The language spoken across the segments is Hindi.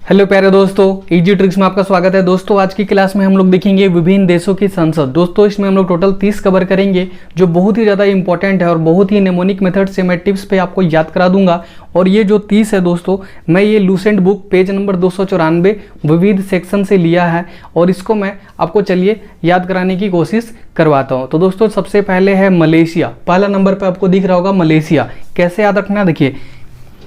हेलो प्यारे दोस्तों, इजी ट्रिक्स में आपका स्वागत है। दोस्तों आज की क्लास में हम लोग देखेंगे विभिन्न देशों की संसद। दोस्तों इसमें हम लोग टोटल 30 कवर करेंगे, जो बहुत ही ज़्यादा इंपॉर्टेंट है और बहुत ही नेमोनिक मेथड से मैं टिप्स पे आपको याद करा दूंगा। और ये जो 30 है दोस्तों, मैं ये लूसेंट बुक पेज नंबर 294 विविध सेक्शन से लिया है और इसको मैं आपको चलिए याद कराने की कोशिश करवाता हूँ। तो दोस्तों सबसे पहले है मलेशिया। पहला नंबर पर आपको दिख रहा होगा मलेशिया। कैसे याद रखना है, देखिए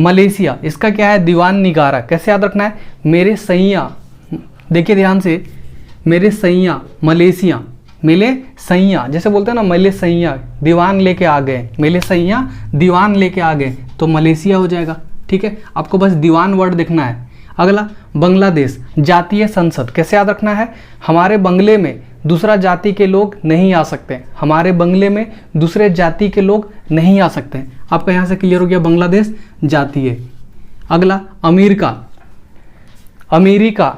मलेशिया, इसका क्या है, दीवान निगारा। कैसे याद रखना है, मेरे सैया, देखिए ध्यान से, मेरे सैया मलेशिया, मेले सैया, जैसे बोलते हैं ना मेले सैया दीवान लेके आ गए, मेले सैया दीवान लेके आ गए, तो मलेशिया हो जाएगा। ठीक है, आपको बस दीवान वर्ड देखना है। अगला बांग्लादेश, जातीय संसद। कैसे याद रखना है, हमारे बंगले में दूसरा जाति के लोग नहीं आ सकते, हमारे बंगले में दूसरे जाति के लोग नहीं आ सकते। आपका यहाँ से क्लियर हो गया, बांग्लादेश जातीय। अगला अमेरिका। अमेरिका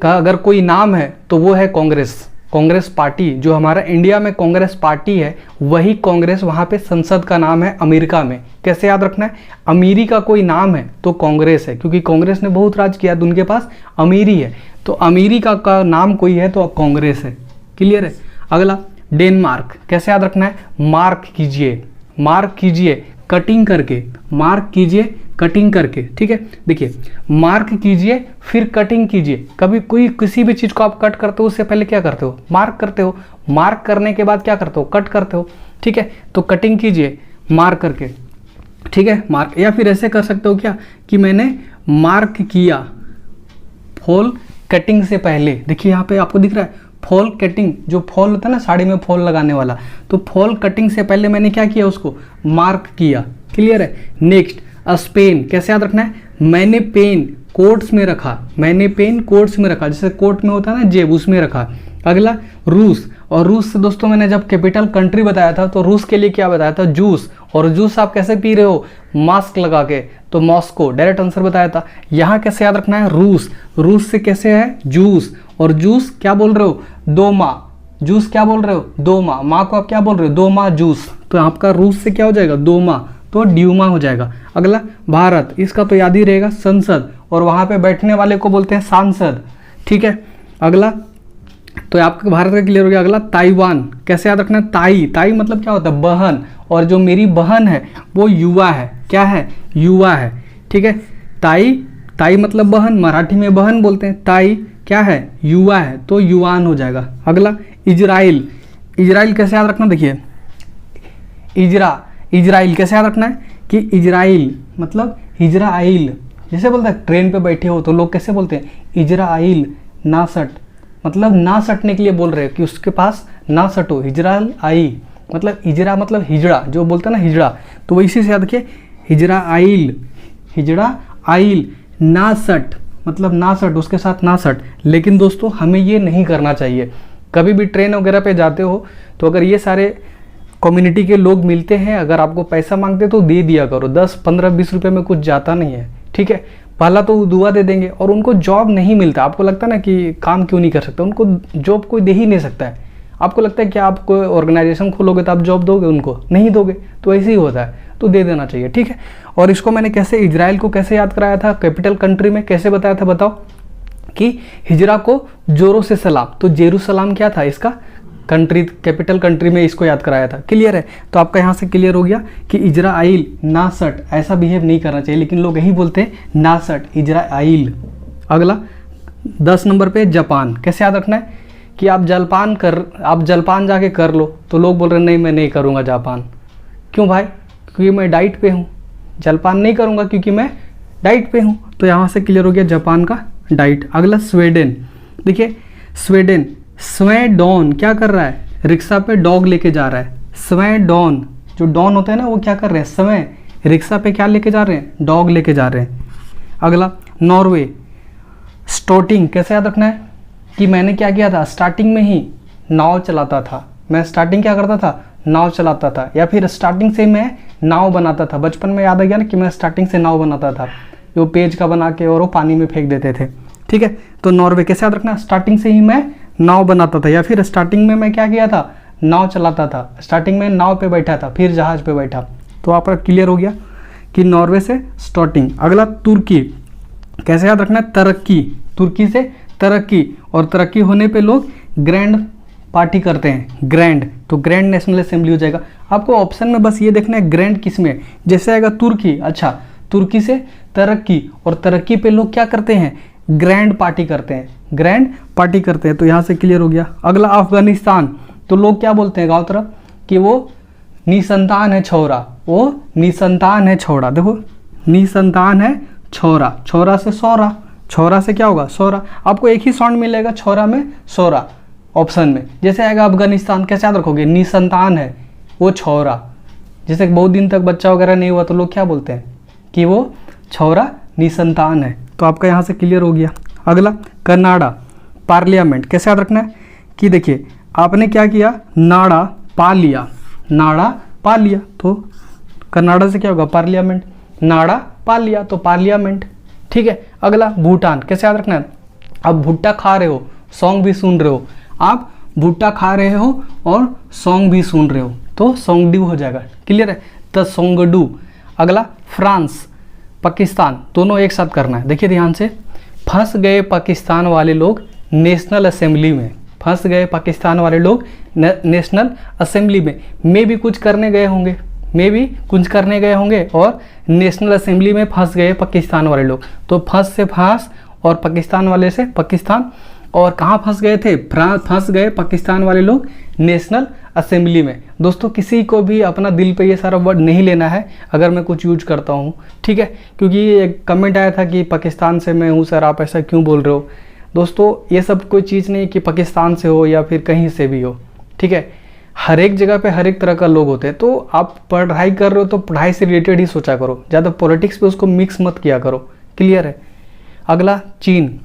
का अगर कोई नाम है तो वो है कांग्रेस। कांग्रेस पार्टी, जो हमारा इंडिया में कांग्रेस पार्टी है, वही कांग्रेस वहाँ पे संसद का नाम है अमेरिका में। कैसे याद रखना है, अमीरी का कोई नाम है तो कांग्रेस है, क्योंकि कांग्रेस ने बहुत राज किया तो उनके पास अमीरी है, तो अमेरिका का नाम कोई है तो कांग्रेस है। क्लियर है। अगला डेनमार्क। कैसे याद रखना है, मार्क कीजिए, मार्क कीजिए कटिंग करके, मार्क कीजिए कटिंग करके। ठीक है, देखिए मार्क कीजिए फिर कटिंग कीजिए। कभी कोई किसी भी चीज को आप कट करते हो उससे पहले क्या करते हो, मार्क करते हो, मार्क करने के बाद क्या करते हो, कट करते हो। ठीक है, तो कटिंग कीजिए मार्क करके। ठीक है, मार्क, या फिर ऐसे कर सकते हो क्या कि मैंने मार्क किया फॉल कटिंग से पहले। देखिए यहाँ पे आपको दिख रहा है फॉल कटिंग, जो फॉल होता है ना साड़ी में फॉल लगाने वाला, तो फॉल कटिंग से पहले मैंने क्या किया, उसको मार्क किया। क्लियर है। Next Spain. कैसे याद रखना है, मैंने पेन कोट्स में रखा, मैंने पेन कोट्स में रखा, जैसे कोट में होता है ना जेब, उसमें रखा। अगला रूस। और रूस से दोस्तों मैंने जब कैपिटल कंट्री बताया था तो रूस के लिए क्या बताया था, जूस। और जूस आप कैसे पी रहे हो, मास्क लगा के, तो मॉस्को डायरेक्ट आंसर बताया था। यहाँ कैसे याद रखना है, रूस, रूस से कैसे है जूस, और जूस क्या बोल रहे हो, दो माह, जूस क्या बोल रहे हो, दो माह, माँ को आप क्या बोल रहे हो, दो माह जूस, तो आपका रूस से क्या हो जाएगा, दो माह, तो ड्यूमा हो जाएगा। अगला भारत, इसका तो याद ही रहेगा संसद, और वहां पे बैठने वाले को बोलते हैं सांसद। ठीक है, अगला तो आपका भारत का क्लियर हो गया। अगला ताइवान। कैसे याद रखना है, ताई, ताई मतलब क्या होता है, बहन, और जो मेरी बहन है वो युवा है। क्या है, युवा है। ठीक है, ताई, ताई मतलब बहन, मराठी में बहन बोलते हैं, ताई क्या है, युवा है, तो युवान हो जाएगा। अगला इजराइल। इजराइल कैसे याद रखना, देखिए इजराइल कैसे याद रखना है कि इजराइल मतलब इजराइल, जैसे बोलते हैं ट्रेन पे बैठे हो तो लोग कैसे बोलते हैं, इजराइल ना सट, मतलब ना सटने के लिए बोल रहे हैं कि उसके पास ना सटो, हिजराल आई, मतलब इजरा मतलब हिजड़ा, जो बोलते हैं ना हिजड़ा, तो इसी से याद रखिए हिजरा आइल, हिजड़ा आइल, ना सट मतलब ना सट, उसके साथ ना सट। लेकिन दोस्तों हमें ये नहीं करना चाहिए। कभी भी ट्रेन वगैरह पे जाते हो तो अगर ये सारे कम्युनिटी के लोग मिलते हैं, अगर आपको पैसा मांगते तो दे दिया करो, 10 15 20 रुपए में कुछ जाता नहीं है। ठीक है, पहला तो दुआ दे देंगे, और उनको जॉब नहीं मिलता। आपको लगता है ना कि काम क्यों नहीं कर सकते, उनको जॉब कोई दे ही नहीं सकता है। आपको लगता है कि आप कोई ऑर्गेनाइजेशन खोलोगे तो आप जॉब दोगे, उनको नहीं दोगे, तो ऐसे ही होता है, तो दे देना चाहिए। ठीक है, और इसको मैंने कैसे, इजराइल को कैसे याद कराया था कैपिटल कंट्री में, कैसे बताया था बताओ, कि हिजरा को जोरों से सलाम, तो जेरूसलाम क्या था इसका कंट्री, कैपिटल कंट्री में इसको याद कराया था। क्लियर है, तो आपका यहाँ से क्लियर हो गया कि इजराइल ना सट, ऐसा बिहेव नहीं करना चाहिए, लेकिन लोग यही बोलते हैं ना सट, इजराइल। अगला 10 नंबर पे जापान। कैसे याद रखना है कि आप जलपान जाके कर लो, तो लोग बोल रहे हैं नहीं मैं नहीं करूँगा जापान। क्यों भाई, क्योंकि मैं डाइट पे हूँ, जलपान नहीं करूँगा क्योंकि मैं डाइट पे हूँ, तो यहाँ से क्लियर हो गया जापान का डाइट। अगला स्वीडन। देखिए स्वीडन, स्वेडॉन क्या कर रहा है, रिक्शा पे डॉग लेके जा रहा है, स्वेडॉन, जो डॉन होता है ना वो क्या कर रहे हैं, समय, रिक्शा पे क्या लेके जा रहे हैं, डॉग लेके जा रहे हैं। अगला नॉर्वे, स्टोटिंग। कैसे याद रखना है कि मैंने क्या किया था, स्टार्टिंग में ही नाव चलाता था, मैं स्टार्टिंग क्या करता था, नाव चलाता था, या फिर स्टार्टिंग से मैं नाव बनाता था। बचपन में याद आ गया ना कि मैं स्टार्टिंग से नाव बनाता था, जो पेज का बना के और वो पानी में फेंक देते थे। ठीक है, तो नॉर्वे कैसे याद रखना, स्टार्टिंग से ही मैं नाव बनाता था, या फिर स्टार्टिंग में मैं क्या किया था, नाव चलाता था, स्टार्टिंग में नाव पे बैठा था फिर जहाज पे बैठा। तो आपका क्लियर हो गया कि नॉर्वे से स्टार्टिंग। अगला तुर्की। कैसे याद रखना है, तरक्की, तुर्की से तरक्की, और तरक्की होने पे लोग ग्रैंड पार्टी करते हैं, ग्रैंड, तो ग्रैंड नेशनल असेंबली हो जाएगा। आपको ऑप्शन में बस ये देखना है ग्रैंड किस में, जैसे आएगा तुर्की, अच्छा तुर्की से तरक्की, और तरक्की पे लोग क्या करते हैं, ग्रैंड पार्टी करते हैं, ग्रैंड पार्टी करते हैं, तो यहाँ से क्लियर हो गया। अगला अफगानिस्तान, तो लोग क्या बोलते हैं गाँव तरफ कि वो निसंतान है छोरा, वो निसंतान है छोरा, देखो निसंतान है छोरा, छोरा से सौरा, छोरा से क्या होगा, सौरा, आपको एक ही साउंड मिलेगा छोरा में सौरा ऑप्शन में। जैसे आएगा अफगानिस्तान, कैसे याद रखोगे, निसंतान है वो छोरा, जैसे बहुत दिन तक बच्चा वगैरह नहीं हुआ तो लोग क्या बोलते हैं कि वो छोरा निसंतान है, तो आपका यहाँ से क्लियर हो गया। अगला कनाडा, पार्लियामेंट, कैसे याद रखना है कि देखिए आपने क्या किया, नाड़ा पा लिया, नाड़ा पा लिया, तो कनाडा से क्या होगा, पार्लियामेंट, नाड़ा पा लिया तो पार्लियामेंट, ठीक है। अगला भूटान, कैसे याद रखना है, आप भुट्टा खा रहे हो, सॉन्ग भी सुन रहे हो, आप भुट्टा खा रहे हो और सॉन्ग भी सुन रहे हो, तो सॉन्गडू हो जाएगा, क्लियर है, द सॉन्गडू। अगला फ्रांस, पाकिस्तान, दोनों एक साथ करना है, देखिए ध्यान से, फंस गए पाकिस्तान वाले लोग नेशनल असेंबली में, फंस गए पाकिस्तान वाले लोग नेशनल असेंबली में, मे भी कुछ करने गए होंगे, मे भी कुछ करने गए होंगे और नेशनल असेंबली में फंस गए पाकिस्तान वाले लोग, तो फंस से फ्रांस और पाकिस्तान वाले से पाकिस्तान, और कहाँ फंस गए थे, फंस गए पाकिस्तान वाले लोग नेशनल असेंबली में। दोस्तों किसी को भी अपना दिल पे ये सारा वर्ड नहीं लेना है अगर मैं कुछ यूज करता हूँ, ठीक है, क्योंकि एक कमेंट आया था कि पाकिस्तान से मैं हूँ सर, आप ऐसा क्यों बोल रहे हो। दोस्तों ये सब कोई चीज़ नहीं कि पाकिस्तान से हो या फिर कहीं से भी हो, ठीक है, हर एक जगह पे हर एक तरह का लोग होते हैं, तो आप पढ़ाई कर रहे हो तो पढ़ाई से रिलेटेड ही सोचा करो, ज़्यादा पॉलिटिक्स पे उसको मिक्स मत किया करो, क्लियर है। अगला चीन,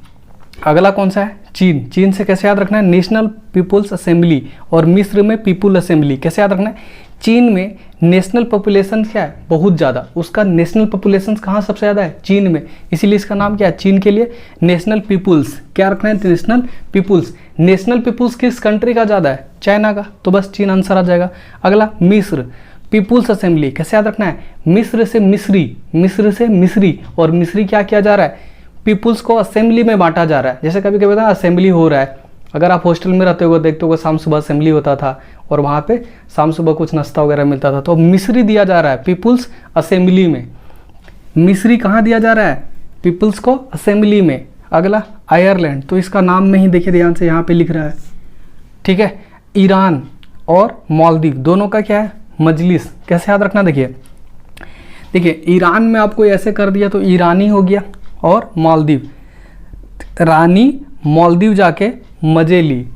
अगला कौन सा है, चीन, चीन से कैसे याद रखना है, नेशनल पीपुल्स असेंबली, और मिस्र में पीपुल असेंबली, कैसे याद रखना है, चीन में नेशनल पॉपुलेशन क्या है, बहुत ज़्यादा, उसका नेशनल पॉपुलेशन कहाँ सबसे ज़्यादा है, चीन में, इसीलिए इसका नाम क्या है, चीन के लिए नेशनल पीपुल्स, क्या रखना है, नेशनल पीपुल्स। नेशनल पीपुल्स किस कंट्री का ज़्यादा है, चाइना का, तो बस चीन आंसर आ जाएगा। अगला मिस्र, पीपुल्स असेंबली, कैसे याद रखना है, मिस्र से मिस्री, मिस्र से मिस्री, और मिस्री क्या किया जा रहा है, पीपुल्स को असेंबली में बांटा जा रहा है। जैसे कभी कभी असेंबली हो रहा है, अगर आप हॉस्टल में रहते हो देखते हो शाम सुबह असेंबली होता था और वहाँ पे शाम सुबह कुछ नाश्ता वगैरह मिलता था, तो मिस्री दिया जा रहा है पीपुल्स असेंबली में, मिस्री कहाँ दिया जा रहा है, पीपुल्स को असेंबली में। अगला आयरलैंड, तो इसका नाम में ही देखिए ध्यान से यहाँ पे लिख रहा है, ठीक है। ईरान और मालदीव दोनों का क्या है, मजलिस, कैसे याद रखना, देखिए देखिए ईरान में आपको ऐसे कर दिया तो ईरानी हो गया, और मालदीव, रानी मालदीव जाके मजे ली,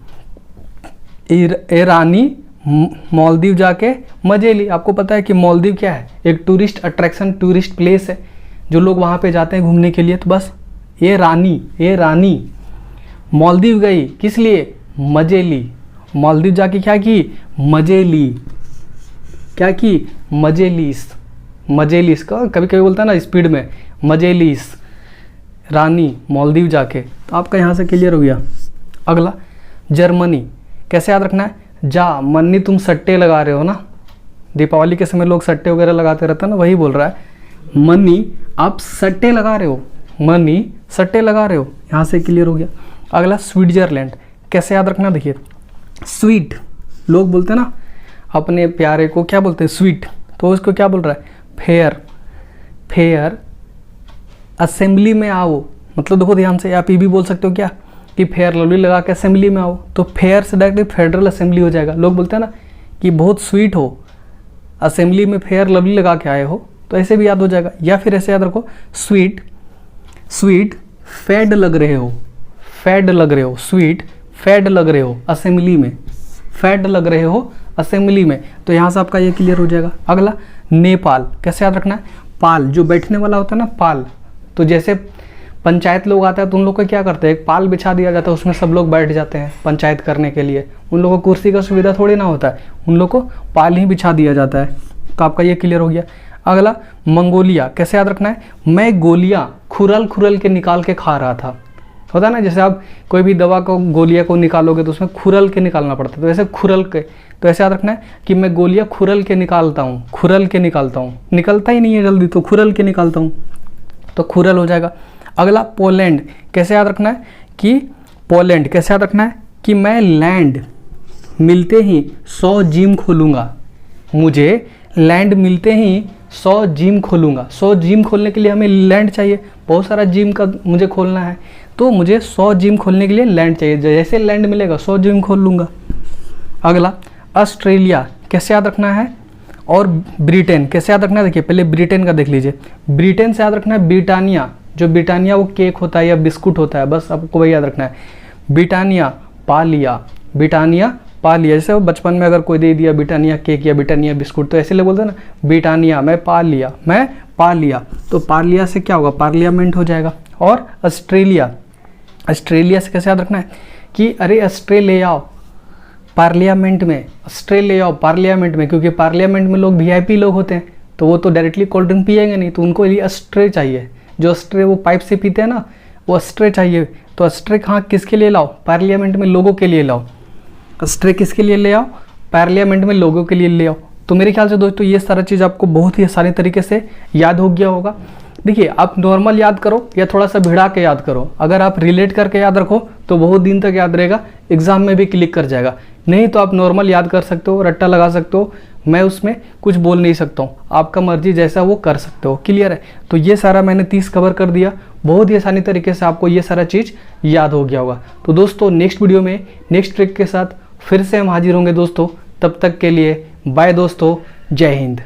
ईरानी मालदीव जाके मजे ली। आपको पता है कि मालदीव क्या है, एक टूरिस्ट अट्रैक्शन, टूरिस्ट प्लेस है, जो लोग वहाँ पे जाते हैं घूमने के लिए, तो बस ये रानी मालदीव गई, किस लिए, मजे ली, मालदीव जाके क्या की, मजे ली, क्या की, मजेलिस, मजेलिस का कभी कभी बोलता है ना स्पीड में, मजेलिस, रानी मालदीव जाके, तो आपका यहाँ से क्लियर हो गया। अगला जर्मनी, कैसे याद रखना है, जा मन्नी, तुम सट्टे लगा रहे हो ना, दीपावली के समय लोग सट्टे वगैरह लगाते रहते हैं ना, वही बोल रहा है, मन्नी आप सट्टे लगा रहे हो, मन्नी सट्टे लगा रहे हो, यहाँ से क्लियर हो गया। अगला स्विट्जरलैंड, कैसे याद रखना, देखिए स्वीट, लोग बोलते हैं ना अपने प्यारे को क्या बोलते हैं, स्वीट, तो उसको क्या बोल रहा है, फेयर, फेयर असेंबली में आओ, मतलब देखो ध्यान से, आप ये भी बोल सकते हो क्या कि फेयर लवली लगा के असेंबली में आओ, तो फेयर से डायरेक्ट फेडरल असेंबली हो जाएगा। लोग बोलते हैं ना कि बहुत स्वीट हो, असेंबली में फेयर लवली लगा के आए हो, तो ऐसे भी याद हो जाएगा। या फिर ऐसे याद रखो, स्वीट, स्वीट फैड लग रहे हो, फैड लग रहे हो, स्वीट फैड लग रहे हो असेंबली में, फैड लग रहे हो असेंबली में, तो यहाँ से आपका ये क्लियर हो जाएगा। अगला नेपाल, कैसे याद रखना है, पाल, जो बैठने वाला होता है ना, पाल, तो जैसे पंचायत लोग आते हैं तो उन लोग को क्या करते हैं, एक पाल बिछा दिया जाता है, उसमें सब लोग बैठ जाते हैं पंचायत करने के लिए, उन लोगों को कुर्सी का सुविधा थोड़ी ना होता है, उन लोग को पाल ही बिछा दिया जाता है, तो आपका ये क्लियर हो गया। अगला मंगोलिया, कैसे याद रखना है, मैं गोलियां खुरल खुरल के निकाल के खा रहा था, होता है ना, जैसे आप कोई भी दवा को गोलियां को निकालोगे तो उसमें खुरल के निकालना पड़ता है, तो ऐसे खुरल के, तो ऐसे याद रखना है कि मैं गोलियां खुरल के निकालता हूँ, खुरल के निकालता हूँ, निकलता ही नहीं है जल्दी, तो खुरल के निकालता हूँ, तो खुरल हो जाएगा। अगला पोलैंड, कैसे याद रखना है कि पोलैंड कैसे याद रखना है कि मैं लैंड मिलते ही 100 जिम खोलूँगा, मुझे लैंड मिलते ही 100 जिम खोलूँगा। 100 जिम खोलने के लिए हमें लैंड चाहिए, बहुत सारा जिम का मुझे खोलना है, तो मुझे 100 जिम खोलने के लिए लैंड चाहिए। जैसे लैंड मिलेगा 100 जिम खोल लूँगा। अगला ऑस्ट्रेलिया कैसे याद रखना है, और ब्रिटेन कैसे याद रखना है। देखिए पहले ब्रिटेन का देख लीजिए, ब्रिटेन से याद रखना है ब्रिटानिया, जो ब्रिटानिया वो केक होता है या बिस्कुट होता है, बस आपको वही याद रखना है। ब्रिटानिया पा लिया, ब्रिटानिया पा लिया। जैसे वो बचपन में अगर कोई दे दिया ब्रिटानिया केक या ब्रिटानिया बिस्कुट, तो ऐसे लोग बोलते हैं ना, ब्रिटानिया मैं पा लिया, मैं पा लिया। तो पा लिया से क्या होगा, पार्लियामेंट हो जाएगा। और ऑस्ट्रेलिया, ऑस्ट्रेलिया से कैसे याद रखना है कि अरे ऑस्ट्रेलिया पार्लियामेंट में, ऑस्ट्रेलिया पार्लियामेंट में, क्योंकि पार्लियामेंट में लोग वीआईपी लोग होते हैं, तो वो तो डायरेक्टली कोल्ड ड्रिंक पिएंगे नहीं, तो उनको ये अस्ट्रे चाहिए। जो अस्ट्रे वो पाइप से पीते हैं ना, वो अस्ट्रे चाहिए। तो अस्ट्रे कहाँ किसके लिए लाओ, पार्लियामेंट में लोगों के लिए लाओ। अस्ट्रे किसके लिए ले आओ, पार्लियामेंट में लोगों के लिए ले आओ। तो मेरे ख्याल से दोस्तों ये सारा चीज़ आपको बहुत ही आसानी तरीके से याद हो गया होगा। देखिए आप नॉर्मल याद करो या थोड़ा सा भिड़ा के याद करो, अगर आप रिलेट करके याद रखो तो बहुत दिन तक याद रहेगा, एग्जाम में भी क्लिक कर जाएगा। नहीं तो आप नॉर्मल याद कर सकते हो, रट्टा लगा सकते हो, मैं उसमें कुछ बोल नहीं सकता हूँ, आपका मर्जी जैसा वो कर सकते हो। क्लियर है। तो ये सारा मैंने 30 कवर कर दिया, बहुत ही आसानी तरीके से आपको ये सारा चीज़ याद हो गया होगा। तो दोस्तों नेक्स्ट वीडियो में नेक्स्ट ट्रिक के साथ फिर से हम हाजिर होंगे दोस्तों। तब तक के लिए बाय दोस्तों, जय हिंद।